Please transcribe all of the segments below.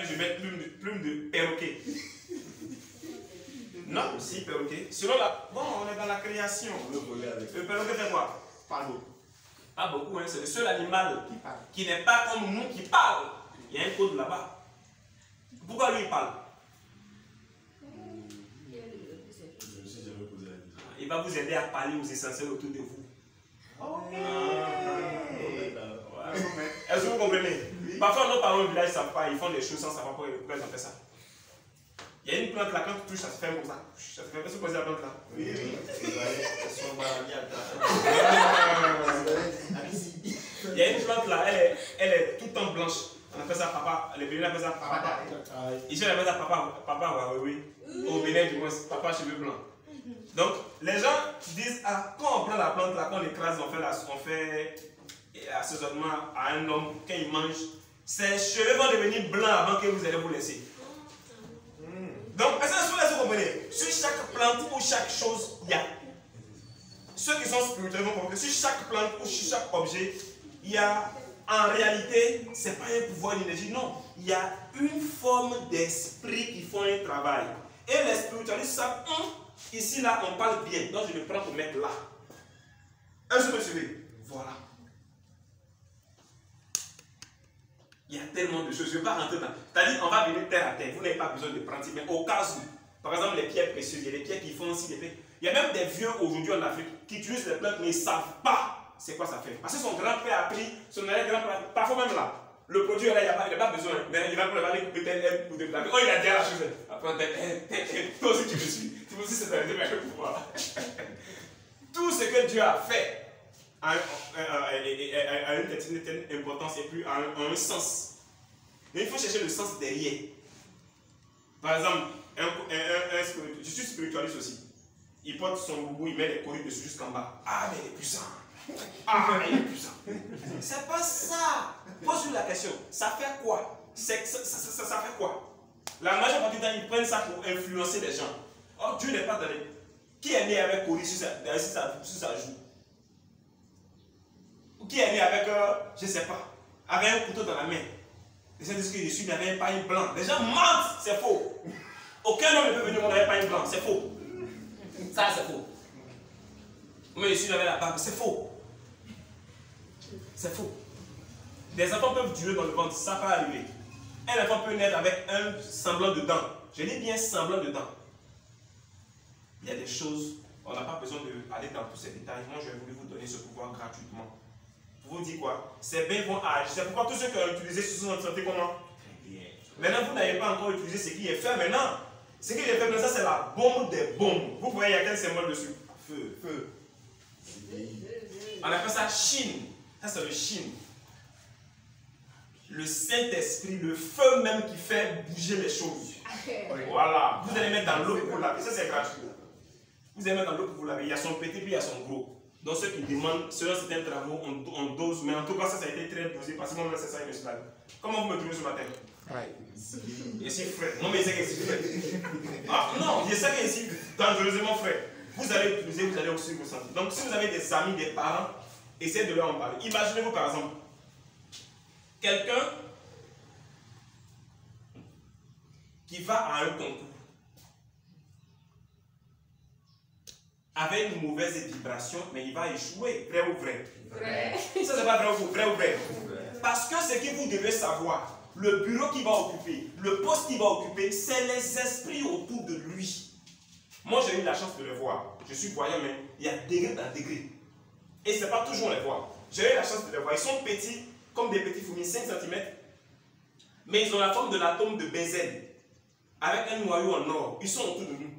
je vais mettre plume de perroquet. Non, si, perroquet. Selon la... Bon, on est dans la création. Le perroquet fait quoi? Pas beaucoup. Pas beaucoup, hein. C'est le seul animal qui n'est pas comme nous qui parle. Il y a un code là-bas. Pourquoi lui il parle? Il va vous aider à parler aux essentiels autour de vous. Est-ce que vous comprenez? Parfois, nos parents au village ne savent pas, ils font des choses sans savoir pourquoi ils ont fait ça. Il y a une plante là, quand tu touches, ça se fait comme ça. Ça se fait, qu'est-ce que vous pensez la plante là? Oui. Il y a une plante là, elle est tout le temps blanche. On appelle ça papa, les Bénins appellent ça papa. Ici on appelle ça papa, oui. Au Bénin du moins, papa cheveux blancs. Donc les gens disent, ah, quand on prend la plante là, quand on l'écrase, on fait assaisonnement à un homme, quand il mange, ses cheveux vont devenir blancs avant que vous allez vous laisser. Donc, est-ce que vous comprenez? Sur chaque plante ou chaque chose, il y a. Ceux qui sont spirituels vont comprendre que sur chaque plante ou sur chaque objet, il y a, en réalité, ce n'est pas un pouvoir d'énergie, non. Il y a une forme d'esprit qui font un travail. Et les spiritualistes savent, ici, là, on parle bien. Donc, je vais prendre pour mettre là. Est-ce que vous me suivez? Voilà. Il y a tellement de choses. Je ne vais pas rentrer dans. C'est-à-dire, on va venir terre à terre. Vous n'avez pas besoin de prendre. Mais au cas où, par exemple, les pierres précieuses, il y a des pierres qui font aussi des pierres. Il y a même des vieux aujourd'hui en Afrique qui utilisent les plantes, mais ils ne savent pas c'est quoi ça fait. Parce que son grand-père a pris, son grand-père, parfois même là, le produit, là, il n'a pas besoin. Mais il va pour aller couper tel ou de blague. Oh, il a déjà la chose. Après, toi aussi, tu me suis. Tu me suis, c'est un pouvoir. Tout ce que Dieu a fait a une certaine importance et puis a un sens. Mais il faut chercher le sens derrière. Par exemple, je suis spiritualiste aussi. Il porte son boubou, il met les colis dessus jusqu'en bas. Ah, mais il est puissant. Ah, mais il est puissant. C'est pas ça. Pose-lui la question. Ça fait quoi? Ça fait quoi? La majeure partie du temps, ils prennent ça pour influencer les gens. Oh, Dieu n'est pas dans les... Qui est né avec colis sur sa joue? Ou qui est né avec, je ne sais pas, avec un couteau dans la main? Les gens disent que je suis avec un pain blanc. Les gens mentent, c'est faux. Aucun homme ne peut venir avec un pain blanc, c'est faux. Ça, c'est faux. Mais je suis avec la barbe, c'est faux. C'est faux. Des enfants peuvent durer dans le ventre, ça peut arriver. Un enfant peut naître avec un semblant de dents. Je dis bien semblant de dents. Il y a des choses, on n'a pas besoin d'aller dans tous ces détails. Moi, je vais voulu vous donner ce pouvoir gratuitement. Pour vous dire quoi? Ces bains vont agir. C'est pourquoi tous ceux qui ont utilisé ce sont santé comment? Maintenant, vous n'avez pas encore utilisé ce qui est fait maintenant. Ce qui est fait maintenant, ça c'est la bombe des bombes. Vous voyez, il y a quel symbole dessus? Feu. Feu. On appelle ça Chine. Ça c'est le Chine. Le Saint-Esprit, le feu même qui fait bouger les choses. Voilà. Vous allez mettre dans l'eau pour vous laver. Ça c'est gratuit. Vous allez mettre dans l'eau pour vous laver. Il y a son petit puis il y a son gros. Donc ceux qui demandent, selon certains travaux, on dose. Mais en tout cas, ça a été très dosé parce que moi, c'est ça, je me suis lavé. Comment vous me trouvez ce matin? Je suis frais. Non, mais c'est que c'est frais. Ah, non, je sais que je suis dangereusement frais. Vous allez utiliser, vous allez aussi ressentir. Donc, si vous avez des amis, des parents, essayez de leur en parler. Imaginez-vous par exemple, quelqu'un qui va à un concours avec une mauvaise vibration, mais il va échouer. Vrai ou vrai? Vrai. Ça, c'est pas vrai ou vrai? Vrai. Parce que ce que vous devez savoir, le bureau qu'il va occuper, le poste qu'il va occuper, c'est les esprits autour de lui. Moi, j'ai eu la chance de le voir. Je suis voyant, mais il y a degré dans degré. Et ce n'est pas toujours les voir. J'ai eu la chance de les voir. Ils sont petits, comme des petits fourmis, 5 cm. Mais ils ont la forme de l'atome de benzène, avec un noyau en or. Ils sont autour de nous.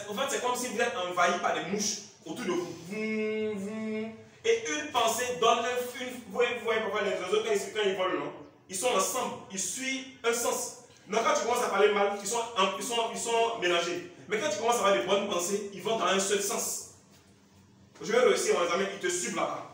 En fait, c'est comme si vous êtes envahi par des mouches autour de vous. Et une pensée donne vous voyez parfois les oiseaux quand ils volent, non? Ils sont ensemble, ils suivent un sens. Donc quand tu commences à parler mal, ils sont mélangés. Mais quand tu commences à avoir des bonnes pensées, ils vont dans un seul sens. Je vais réussir en examen, ils te suivent là-bas.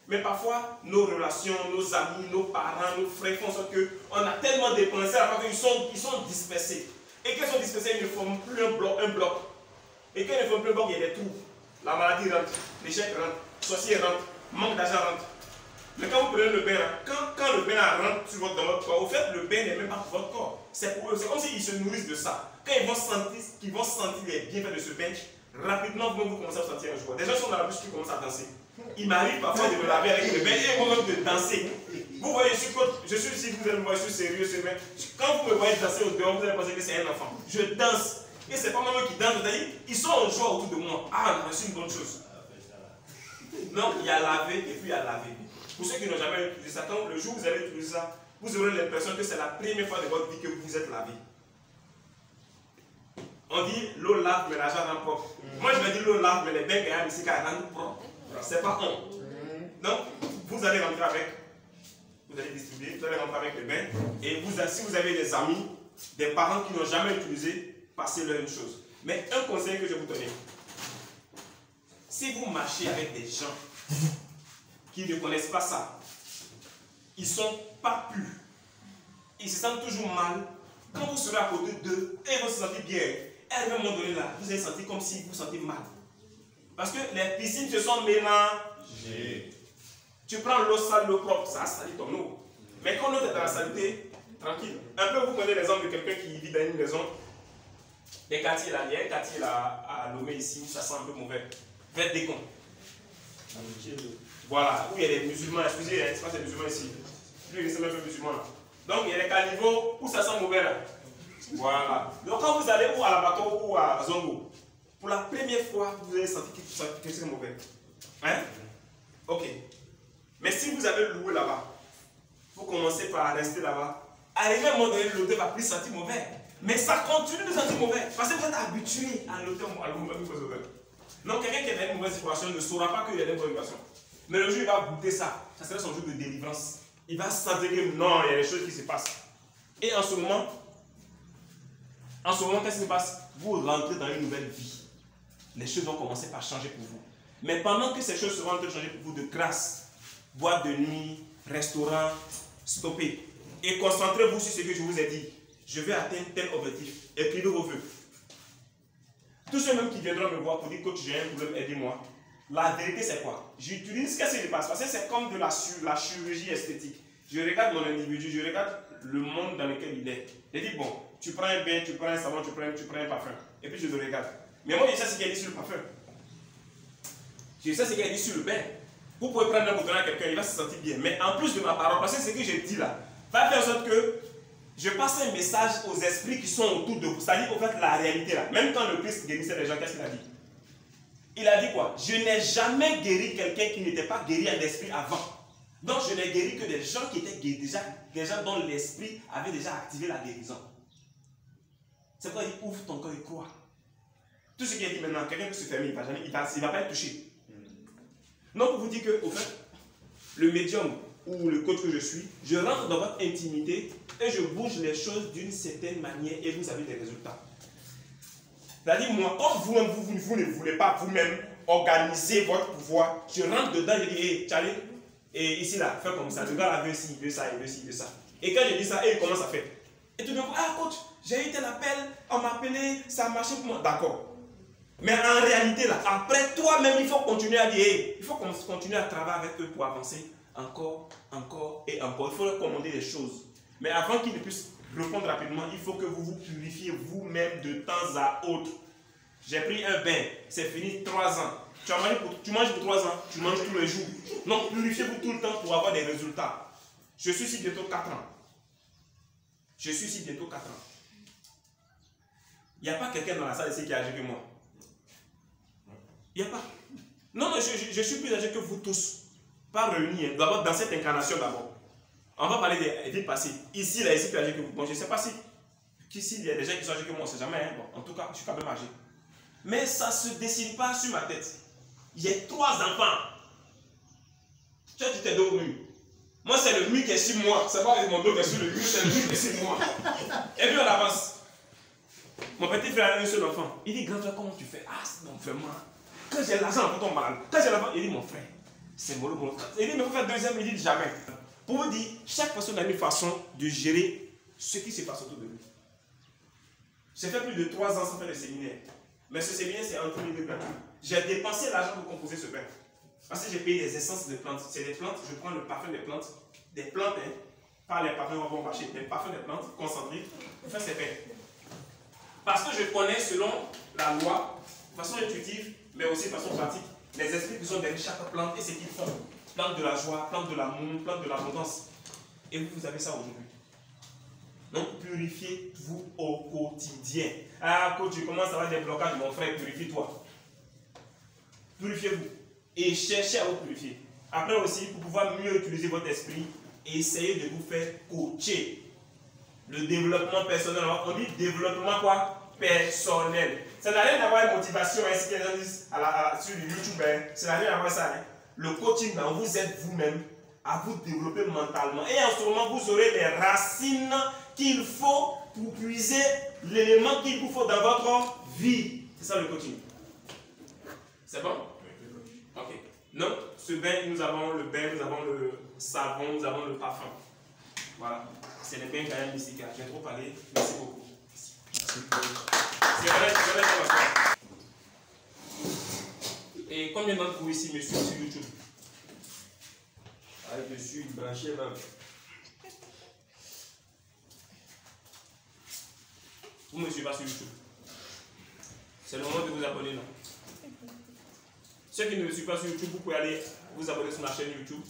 Mais parfois, nos relations, nos amis, nos parents, nos frères font en sorte qu'on a tellement dépensé à part qu'ils sont dispersés. Et qu'ils sont dispersés, ils ne forment plus un bloc. Et quand ils ne forment plus un bloc, il y a des trous. La maladie rentre, l'échec rentre, sorcier rentre, manque d'argent rentre. Mais quand vous prenez le bain, quand le bain rentre dans votre corps, au fait, le bain n'est même pas pour votre corps. C'est pour eux. C'est comme s'ils se nourrissent de ça. Quand ils vont sentir les bienfaits de ce bain, rapidement, vous commencez à sentir un joie. Des gens sont dans la bouche qui commencent à danser. Il m'arrive parfois de me laver avec le bain et moi-même de danser. Vous voyez, je suis ici, vous allez me voir, je suis sérieux, c'est vrai. Quand vous me voyez danser au dehors, vous allez penser que c'est un enfant. Je danse. Et c'est pas moi qui danse, c'est-à-dire, ils sont en joie autour de moi. Ah, on a reçu une bonne chose. Donc, il y a laver et puis il y a laver. Pour ceux qui n'ont jamais utilisé ça, quand le jour où vous allez utiliser ça, vous aurez l'impression que c'est la première fois de votre vie que vous vous êtes lavé. On dit l'eau lave, mais l'argent rend propre. Moi, je me dis l'eau lave, mais les bains gagnent ici, car elle rend propre. C'est pas honte. Donc, vous allez rentrer avec, vous allez distribuer, vous allez rentrer avec le bain. Et si vous avez des amis, des parents qui n'ont jamais utilisé, passez-leur une chose. Mais un conseil que je vais vous donner. Si vous marchez avec des gens qui ne connaissent pas ça, ils ne sont pas purs, ils se sentent toujours mal, quand vous serez à côté d'eux, et ils vont se sentir bien, et à un moment donné là, vous allez sentir comme si vous vous sentez mal. Parce que les piscines se sont mélangées. Tu prends l'eau sale, l'eau propre, ça salit ton eau. Mais quand l'eau est dans la saleté, tranquille. Un peu, vous prenez l'exemple de quelqu'un qui vit dans une maison, des quartiers là, il y a un quartier là à Lomé ici où ça sent un peu mauvais. Faites des cons. Voilà, où il y a des musulmans, excusez, c'est pas des musulmans ici. Lui, il est même musulman là. Donc il y a des caniveaux où ça sent mauvais là. Voilà. Donc quand vous allez ou à la bateau ou à Zongo, pour la première fois, vous allez sentir que c'est mauvais. Hein? Ok. Mais si vous avez loué là-bas, vous commencez par rester là-bas, arrivé à un moment donné, l'odeur va plus sentir mauvais. Mais ça continue de sentir mauvais. Parce que vous êtes habitué à l'odeur, à vos odeurs. Donc quelqu'un qui est dans une mauvaise situation ne saura pas qu'il y a une mauvaise situation. Mais le jour où il va goûter ça, ça sera son jour de délivrance. Il va sentir que non, il y a des choses qui se passent. Et en ce moment, qu'est-ce qui se passe? Vous rentrez dans une nouvelle vie. Les choses vont commencer par changer pour vous. Mais pendant que ces choses seront en train de changer pour vous, de grâce, boîte de nuit, restaurant, stoppez. Et concentrez-vous sur ce que je vous ai dit. Je vais atteindre tel objectif. Écrivez vos vœux. Tous ceux même qui viendront me voir pour dire coach, j'ai un problème, aidez-moi. La vérité, c'est quoi? J'utilise qu'est-ce qui se passe? Parce que c'est comme de la chirurgie esthétique. Je regarde mon individu, je regarde le monde dans lequel il est. Je dis, bon, tu prends un bain, tu prends un savon, tu prends un parfum. Et puis je le regarde. Mais moi, je sais ce qu'il y a dit sur le parfum. Je sais ce qu'il y a dit sur le bain. Vous pouvez prendre un bouton à quelqu'un, il va se sentir bien. Mais en plus de ma parole, parce que ce que je dis là, va faire en sorte que je passe un message aux esprits qui sont autour de vous. C'est-à-dire, au fait, la réalité là. Même quand le Christ guérissait les gens, qu'est-ce qu'il a dit? Il a dit quoi? Je n'ai jamais guéri quelqu'un qui n'était pas guéri en esprit avant. Donc, je n'ai guéri que des gens qui étaient guéris, des gens dont l'esprit avait déjà activé la guérison. C'est pourquoi il ouvre ton cœur et croit. Tout ce qui est dit maintenant, quelqu'un peut se fermer, il ne va pas être touché. Donc, pour vous dire que, au fait, le médium ou le coach que je suis, je rentre dans votre intimité et je bouge les choses d'une certaine manière et vous avez des résultats. C'est-à-dire, moi, comme vous ne voulez pas vous-même organiser votre pouvoir, je rentre dedans et je dis, hey, Charlie, et ici là, fais comme ça. Le gars là veut ci, veut ça, il veut ci, veut ça. Et quand je dis ça, il commence à faire. Et tout d'un coup, ah coach, j'ai eu tel appel, on m'a appelé, ça a marché pour moi. D'accord. Mais en réalité là, après toi-même, il faut continuer à dire, hey, il faut continuer à travailler avec eux pour avancer encore, encore et encore. Il faut leur commander des choses. Mais avant qu'ils ne puissent répondre rapidement, il faut que vous vous purifiez vous-même de temps à autre. J'ai pris un bain, c'est fini 3 ans. Tu manges pour 3 ans, tu manges tous les jours. Donc purifiez-vous tout le temps pour avoir des résultats. Je suis ici bientôt 4 ans. Je suis ici bientôt 4 ans. Il n'y a pas quelqu'un dans la salle ici qui est âgé que moi. Il n'y a pas. Non, non, je suis plus âgé que vous tous. Pas réunis. D'abord, dans cette incarnation d'abord. On va parler des vies passées. Ici, là, ici, plus âgé que vous. Bon, je ne sais pas si ici, il y a des gens qui sont âgés que moi, on ne sait jamais. Hein. Bon, en tout cas, je suis quand même âgé. Mais ça ne se dessine pas sur ma tête. J'ai 3 enfants. Tu t'es dos au mur. Moi, c'est le mur qui est sur moi. C'est pas mon dos qui est sur le mur, c'est le mur qui est sur moi. Et puis on avance. Mon petit frère a un seul enfant. Il dit, grand frère, comment tu fais? Ah, non, vraiment. Quand j'ai l'argent, on tombe malade. Quand j'ai l'argent, il dit, mon frère, c'est mollo, mon frère. Il dit, mais vous faites deuxième, il dit, jamais. Pour vous dire, chaque personne a une façon de gérer ce qui se passe autour de lui. J'ai fait plus de 3 ans sans faire le séminaire. Mais ce séminaire, c'est entre les deux gratuit. J'ai dépensé l'argent pour composer ce pain. Parce que j'ai payé des essences de plantes. C'est des plantes, je prends le parfum des plantes, hein, pas les parfums qu'on va acheter, des parfums des plantes concentrés pour faire ces pains. Parce que je connais selon la loi, de façon intuitive, mais aussi de façon pratique, les esprits qui sont derrière chaque plante et ce qu'ils font. Plante de la joie, plante de l'amour, plante de l'abondance. Et vous avez ça aujourd'hui. Donc, purifiez-vous au quotidien. Ah, coach, je commence à avoir des blocages, mon frère, purifie-toi. Purifiez-vous. Et cherchez à vous purifier. Après aussi, pour pouvoir mieux utiliser votre esprit, essayez de vous faire coacher. Le développement personnel. On dit développement quoi? Personnel. Ça n'a rien à voir avec motivation, hein, si les gens disent sur YouTube, hein, ça n'a rien à voir avec ça. Hein. Le coaching, ben, vous êtes vous-même à vous développer mentalement. Et en ce moment, vous aurez les racines qu'il faut pour puiser l'élément qu'il vous faut dans votre vie. C'est ça le coaching. C'est bon? Ok. Donc, ce bain, nous avons le bain, nous avons le savon, nous avons le parfum. Voilà. C'est les bains quand même ici. J'ai trop parlé. Merci beaucoup. C'est vrai. Et combien d'entre vous ici me suivent sur YouTube? Ah, je suis branché même. Vous ne me suivez pas sur YouTube. C'est le moment de vous abonner, non? Ceux qui ne me suivent pas sur YouTube, vous pouvez aller vous abonner sur ma chaîne YouTube.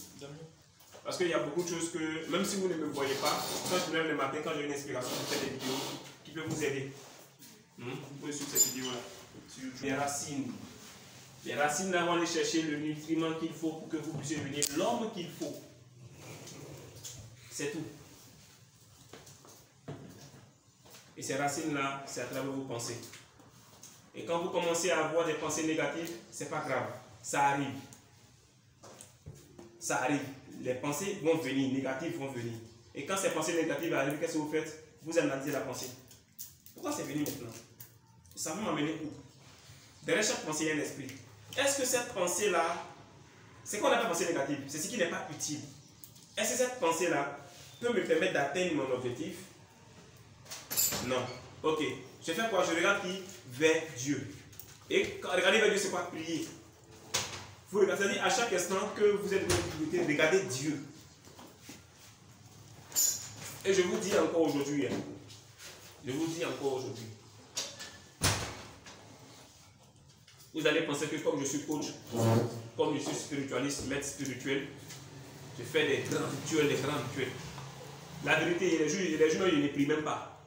Parce qu'il y a beaucoup de choses que, même si vous ne me voyez pas, quand je me lève le matin, quand j'ai une inspiration, je fais des vidéos qui peuvent vous aider. Vous pouvez suivre cette vidéo-là sur YouTube. Les racines. Les racines, là, vont aller chercher le nutriment qu'il faut pour que vous puissiez devenir l'homme qu'il faut. C'est tout. Et ces racines-là, c'est à travers vos pensées. Et quand vous commencez à avoir des pensées négatives, c'est pas grave. Ça arrive. Ça arrive. Les pensées vont venir, négatives vont venir. Et quand ces pensées négatives arrivent, qu'est-ce que vous faites? Vous analysez la pensée. Pourquoi c'est venu maintenant? Ça va m'amener où? Derrière chaque pensée, il y a un esprit. Est-ce que cette pensée-là, c'est qu'on appelle pensée négative, c'est ce qui n'est pas utile. Est-ce que cette pensée-là peut me permettre d'atteindre mon objectif? Non. Ok. Je fais quoi? Je regarde qui? Vers Dieu. Et quand regarder vers Dieu, c'est quoi? Prier. Vous regardez, c'est-à-dire à chaque instant que vous êtes dans l'activité, regardez Dieu. Et je vous dis encore aujourd'hui, vous allez penser que comme je suis coach, comme je suis spiritualiste, maître spirituel, je fais des grands rituels, La vérité, les jours, je ne prie même pas.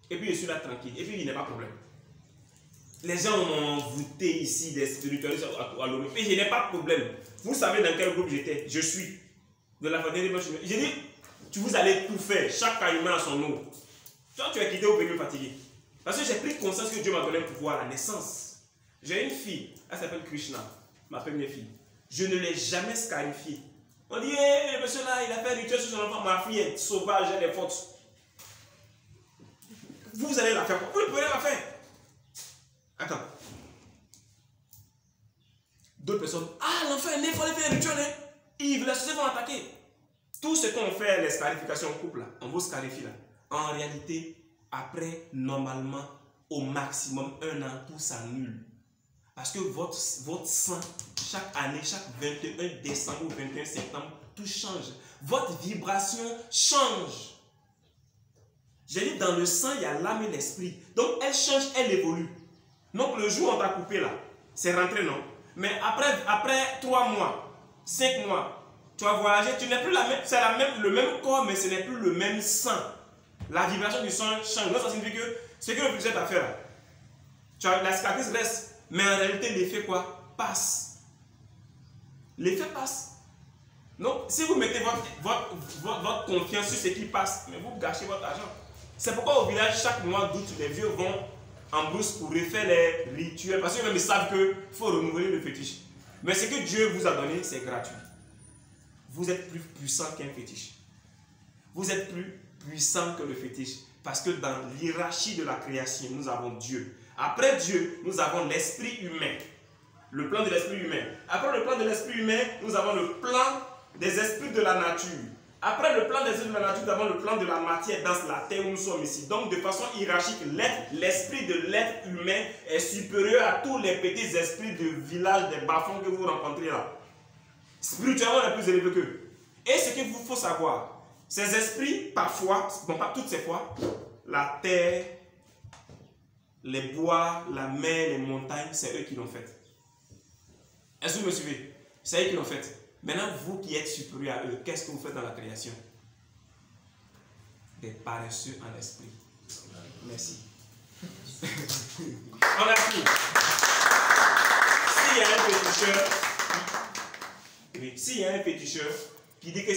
Et puis je suis là tranquille. Et puis il n'y a pas de problème. Les gens m'ont voûté ici des spiritualistes à l'ONU. Et je n'ai pas de problème. Vous savez dans quel groupe j'étais? Je suis de la fraternité. J'ai dit, vous allez tout faire. Chaque caïman a son eau. Toi, tu es quitté au venir fatigué. Parce que j'ai pris conscience que Dieu m'a donné le pouvoir à la naissance. J'ai une fille, elle s'appelle Krishna, ma première fille. Je ne l'ai jamais scarifiée. On dit, hé, monsieur là, il a fait un rituel sur son enfant. Ma fille est sauvage, elle est forte. Vous allez la faire. Vous ne pouvez la faire. Attends. D'autres personnes, ah, l'enfant est né, il faut aller faire un rituel. Hein. Yves, les sociétés vont attaquer. Tout ce qu'on fait, les scarifications en couple, là, on vous scarifie là. En réalité, après, normalement, au maximum, 1 an, tout s'annule. Parce que votre sang, chaque année, chaque 21 décembre ou 21 septembre, tout change. Votre vibration change. J'ai dit, dans le sang, il y a l'âme et l'esprit. Donc, elle change, elle évolue. Donc, le jour où on t'a coupé là, c'est rentré, non? Mais après 3 mois, 5 mois, tu vas voyager, tu n'es plus la même, c'est le même corps, mais ce n'est plus le même sang. La vibration du sang change. Donc, ça signifie que ce que le budget t'a fait là, la cicatrice reste. Mais en réalité, l'effet quoi? Passe. L'effet passe. Donc, si vous mettez votre confiance sur ce qui passe, mais vous gâchez votre argent. C'est pourquoi au village, chaque mois d'août, les vieux vont en brousse pour refaire les rituels. Parce qu'eux-mêmes, ils savent qu'il faut renouveler le fétiche. Mais ce que Dieu vous a donné, c'est gratuit. Vous êtes plus puissant qu'un fétiche. Vous êtes plus puissant que le fétiche. Parce que dans l'hierarchie de la création, nous avons Dieu. Après Dieu, nous avons l'esprit humain. Le plan de l'esprit humain. Après le plan de l'esprit humain, nous avons le plan des esprits de la nature. Après le plan des êtres de la nature, nous avons le plan de la matière dans la terre où nous sommes ici. Donc de façon hiérarchique, l'esprit de l'être humain est supérieur à tous les petits esprits de village, des bas-fonds que vous rencontrez là. Spirituellement, on est plus élevé qu'eux. Et ce qu'il vous faut savoir, ces esprits, parfois, non pas toutes ces fois, la terre, les bois, la mer, les montagnes, c'est eux qui l'ont fait. Est-ce que vous me suivez? C'est eux qui l'ont fait. Maintenant, vous qui êtes supérieur à eux, qu'est-ce que vous faites dans la création? Des paresseux en esprit. Merci. On a fini. S'il y a un féticheur qui dit que